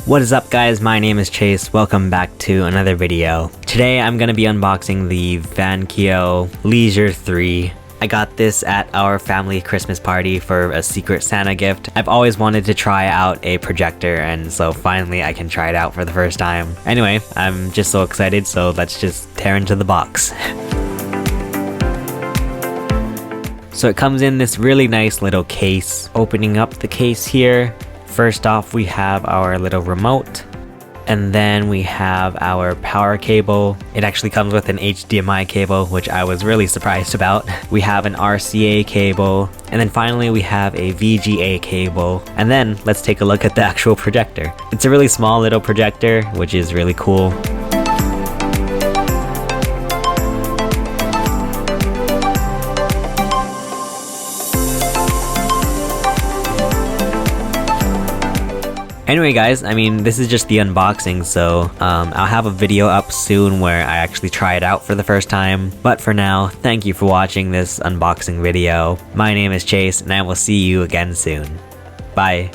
What is up guys, my name is Chase, welcome back to another video. Today I'm gonna be unboxing the Vankyo Leisure 3. I got this at our family Christmas party for a Secret Santa gift. I've always wanted to try out a projector, and so finally I can try it out for the first time. Anyway, I'm just so excited, so let's just tear into the box. So it comes in this really nice little case. Opening up the case here, first off we have our little remote, and then we have our power cable. It actually comes with an HDMI cable, which I was really surprised about. We have an RCA cable, and then finally we have a VGA cable. And then let's take a look at the actual projector. It's a really small little projector, which is really cool. Anyway guys, this is just the unboxing, so I'll have a video up soon where I actually try it out for the first time. But for now, thank you for watching this unboxing video. My name is Chase, and I will see you again soon. Bye.